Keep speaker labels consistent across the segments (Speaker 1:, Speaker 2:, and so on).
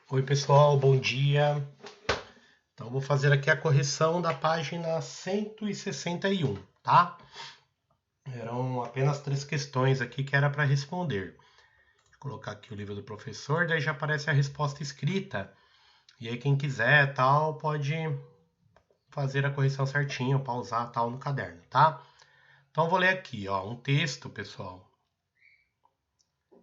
Speaker 1: Oi, pessoal, bom dia. Então, vou fazer aqui a correção da página 161, tá? Eram apenas 3 questões aqui que era para responder. Vou colocar aqui o livro do professor, daí já aparece a resposta escrita. E aí, quem quiser, tal, pode fazer a correção certinho, pausar, tal, no caderno, tá? Então, vou ler aqui, ó, um texto, pessoal,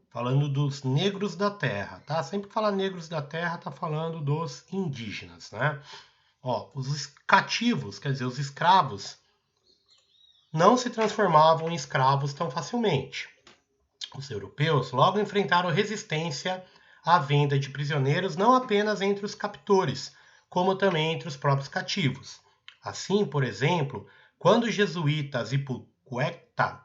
Speaker 1: falando dos negros da terra, tá? Sempre que fala negros da terra, tá falando dos indígenas, né? Ó, os cativos, quer dizer, os escravos, não se transformavam em escravos tão facilmente. Os europeus logo enfrentaram resistência à venda de prisioneiros não apenas entre os captores, como também entre os próprios cativos. Assim, por exemplo, quando o jesuíta Zipuqueta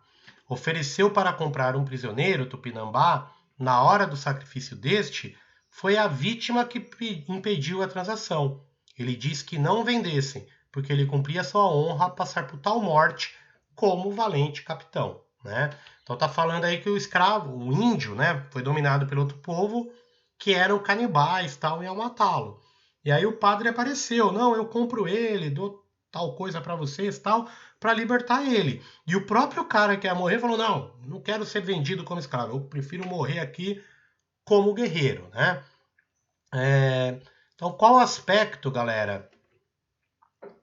Speaker 1: ofereceu para comprar um prisioneiro tupinambá, na hora do sacrifício deste, foi a vítima que impediu a transação. Ele disse que não vendessem, porque ele cumpria sua honra passar por tal morte como valente capitão, né? Então tá falando aí que o escravo, o índio, né, foi dominado pelo outro povo que eram canibais, tal, e iam matá-lo. E aí o padre apareceu, não, eu compro ele, dou tal coisa para vocês, tal, para libertar ele. E o próprio cara que ia morrer falou, não, não quero ser vendido como escravo, eu prefiro morrer aqui como guerreiro, né? Então qual aspecto, galera,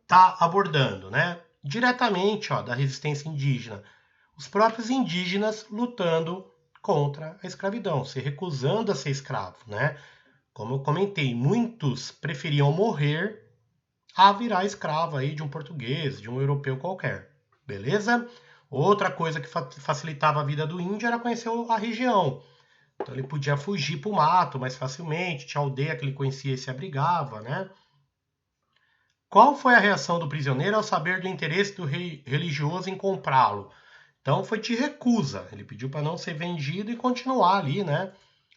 Speaker 1: tá abordando, né? Diretamente, ó, da resistência indígena. Os próprios indígenas lutando contra a escravidão, se recusando a ser escravo, né? Como eu comentei, muitos preferiam morrer a virar escravo aí de um português, de um europeu qualquer, beleza? Outra coisa que facilitava a vida do índio era conhecer a região. Então ele podia fugir para o mato mais facilmente, tinha aldeia que ele conhecia e se abrigava, né? Qual foi a reação do prisioneiro ao saber do interesse do rei religioso em comprá-lo? Então foi de recusa. Ele pediu para não ser vendido e continuar ali, né?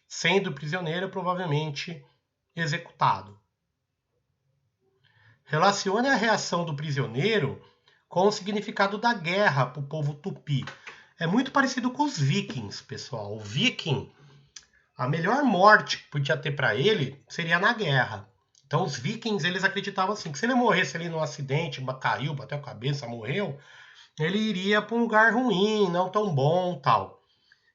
Speaker 1: Sendo prisioneiro, provavelmente executado. Relacione a reação do prisioneiro com o significado da guerra para o povo tupi. É muito parecido com os vikings, pessoal. O viking, a melhor morte que podia ter para ele seria na guerra. Então os vikings, eles acreditavam assim, que se ele morresse ali num acidente, caiu, bateu a cabeça, morreu, ele iria para um lugar ruim, não tão bom, tal.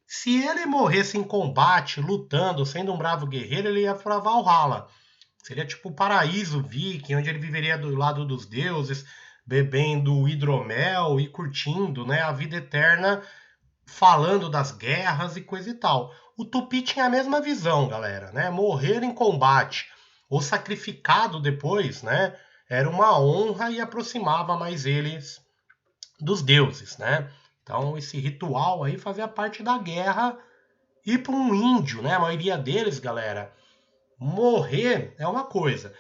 Speaker 1: Se ele morresse em combate, lutando, sendo um bravo guerreiro, ele ia para Valhalla. Seria tipo o paraíso viking, onde ele viveria do lado dos deuses, bebendo hidromel e curtindo, né, a vida eterna, falando das guerras e coisa e tal. O Tupi tinha a mesma visão, galera, né? Morrer em combate ou sacrificado depois, né, era uma honra e aproximava mais eles dos deuses, né? Então esse ritual aí fazia parte da guerra. E para um índio, né? A maioria deles, galera, morrer é uma coisa.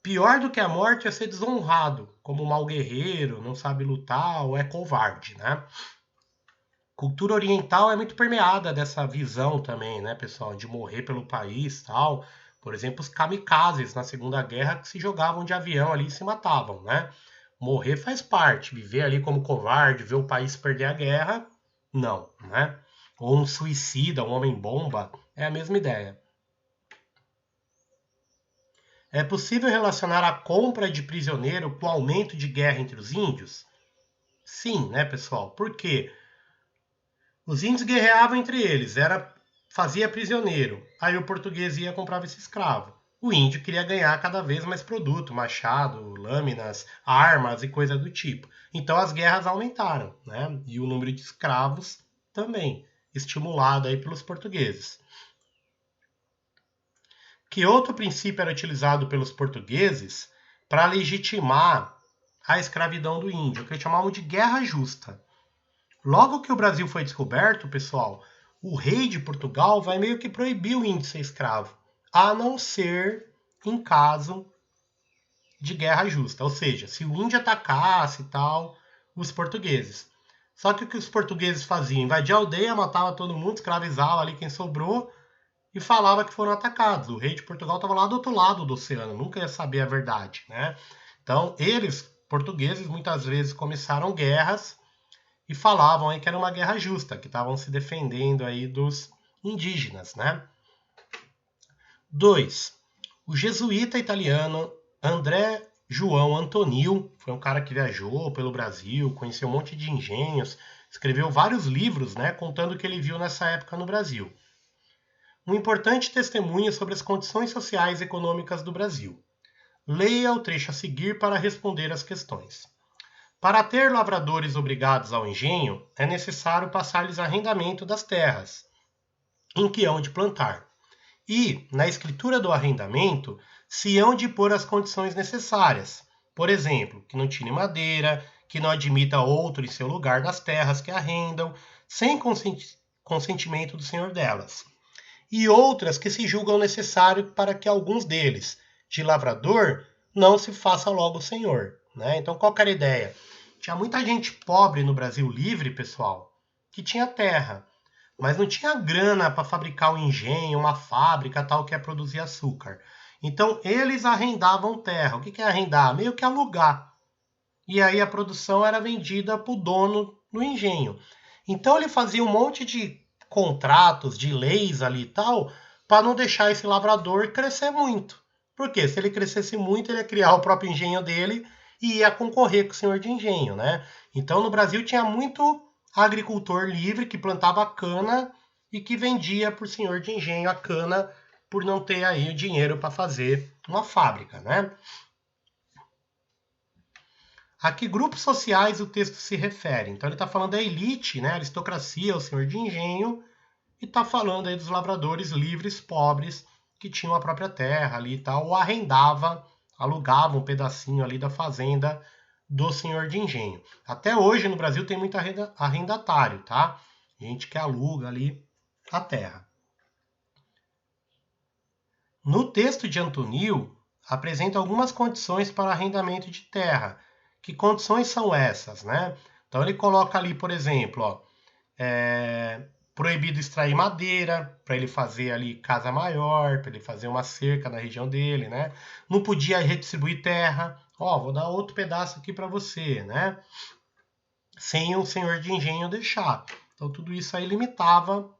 Speaker 1: Pior do que a morte é ser desonrado, como um mau guerreiro, não sabe lutar ou é covarde, né? Cultura oriental é muito permeada dessa visão também, né, pessoal, de morrer pelo país, tal. Por exemplo, os kamikazes na Segunda Guerra que se jogavam de avião ali e se matavam, né? Morrer faz parte, viver ali como covarde, ver o país perder a guerra, não, né? Ou um suicida, um homem-bomba, é a mesma ideia. É possível relacionar a compra de prisioneiro com o aumento de guerra entre os índios? Sim, né, pessoal? Por quê? Os índios guerreavam entre eles, fazia prisioneiro. Aí o português ia e comprava esse escravo. O índio queria ganhar cada vez mais produto, machado, lâminas, armas e coisa do tipo. Então as guerras aumentaram, né? E o número de escravos também, estimulado aí pelos portugueses. Que outro princípio era utilizado pelos portugueses para legitimar a escravidão do índio, que eles chamavam de guerra justa. Logo que o Brasil foi descoberto, pessoal, o rei de Portugal vai meio que proibir o índio ser escravo, a não ser em caso de guerra justa, ou seja, se o índio atacasse e tal, os portugueses. Só que o que os portugueses faziam? Invadia a aldeia, matava todo mundo, escravizava ali quem sobrou e falava que foram atacados. O rei de Portugal estava lá do outro lado do oceano, nunca ia saber a verdade, né? Então, eles, portugueses, muitas vezes começaram guerras e falavam aí que era uma guerra justa, que estavam se defendendo aí dos indígenas, né? 2. O jesuíta italiano André João Antonil foi um cara que viajou pelo Brasil, conheceu um monte de engenhos, escreveu vários livros, né, contando o que ele viu nessa época no Brasil. Um importante testemunho sobre as condições sociais e econômicas do Brasil. Leia o trecho a seguir para responder às questões. Para ter lavradores obrigados ao engenho, é necessário passar-lhes arrendamento das terras, em que hão de plantar. E, na escritura do arrendamento, se hão de pôr as condições necessárias. Por exemplo, que não tire madeira, que não admita outro em seu lugar nas terras que arrendam, sem consentimento do senhor delas. E outras que se julgam necessário para que alguns deles, de lavrador, não se faça logo senhor. Né? Então, qual que era a ideia? Tinha muita gente pobre no Brasil livre, pessoal, que tinha terra, mas não tinha grana para fabricar um engenho, uma fábrica tal que ia produzir açúcar. Então, eles arrendavam terra. O que é arrendar? Meio que alugar. E aí a produção era vendida para o dono do engenho. Então, ele fazia um monte de contratos, de leis ali e tal, para não deixar esse lavrador crescer muito. Porque se ele crescesse muito, ele ia criar o próprio engenho dele e ia concorrer com o senhor de engenho, né? Então, no Brasil tinha muito agricultor livre que plantava cana e que vendia por senhor de engenho a cana por não ter aí o dinheiro para fazer uma fábrica, né? A que grupos sociais o texto se refere? Então ele está falando da elite, né? A aristocracia, o senhor de engenho, e está falando aí dos lavradores livres, pobres, que tinham a própria terra ali e tal, ou arrendava, alugava um pedacinho ali da fazenda do senhor de engenho. Até hoje no Brasil tem muito arrendatário, tá? Gente que aluga ali a terra. No texto de Antonil, apresenta algumas condições para arrendamento de terra. Que condições são essas, né? Então ele coloca ali, por exemplo, ó, proibido extrair madeira, para ele fazer ali casa maior, para ele fazer uma cerca na região dele, né? Não podia redistribuir terra. Ó, vou dar outro pedaço aqui para você, né? Sem o senhor de engenho deixar. Então tudo isso aí limitava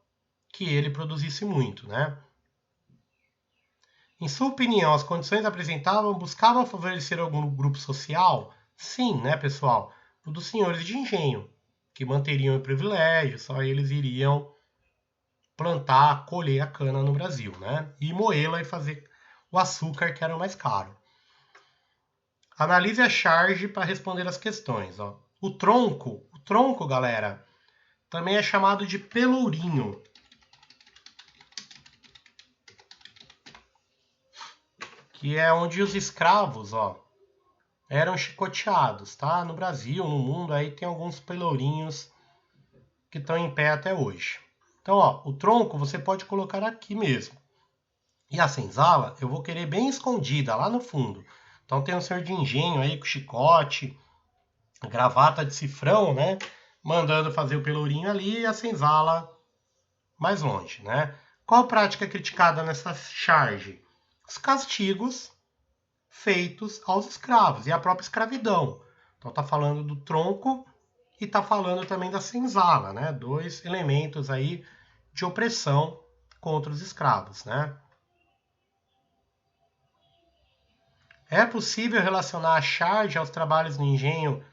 Speaker 1: que ele produzisse muito, né? Em sua opinião, as condições apresentavam buscavam favorecer algum grupo social? Sim, né, pessoal? O dos senhores de engenho, que manteriam o privilégio, só eles iriam plantar, colher a cana no Brasil, né? E moê-la e fazer o açúcar, que era o mais caro. Analise a charge para responder as questões. Ó. O tronco, galera, também é chamado de pelourinho. Que é onde os escravos, ó, eram chicoteados, tá? No Brasil, no mundo, aí tem alguns pelourinhos que estão em pé até hoje. Então, ó, o tronco você pode colocar aqui mesmo. E a senzala eu vou querer bem escondida, lá no fundo. Então tem um senhor de engenho aí com chicote, gravata de cifrão, né? Mandando fazer o pelourinho ali e a senzala mais longe, né? Qual prática é criticada nessa charge? Os castigos feitos aos escravos e a própria escravidão. Então está falando do tronco e está falando também da senzala, né? Dois elementos aí de opressão contra os escravos, né? É possível relacionar a charge aos trabalhos no engenho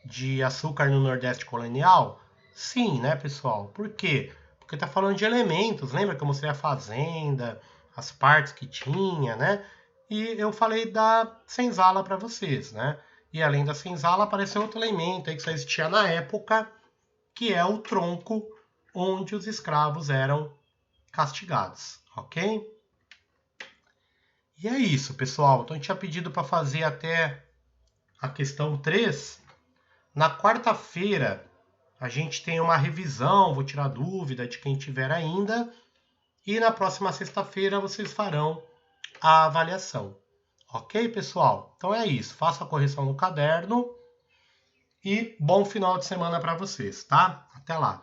Speaker 1: de açúcar no Nordeste colonial? Sim, né, pessoal? Por quê? Porque está falando de elementos. Lembra que eu mostrei a fazenda, as partes que tinha, né? E eu falei da senzala para vocês, né? E além da senzala, apareceu outro elemento aí que só existia na época, que é o tronco, onde os escravos eram castigados, ok? E é isso, pessoal. Então, eu tinha pedido para fazer até a questão 3. Na quarta-feira, a gente tem uma revisão, vou tirar dúvida de quem tiver ainda. E na próxima sexta-feira, vocês farão a avaliação. Ok, pessoal? Então é isso. Faça a correção no caderno. E bom final de semana para vocês, tá? Até lá.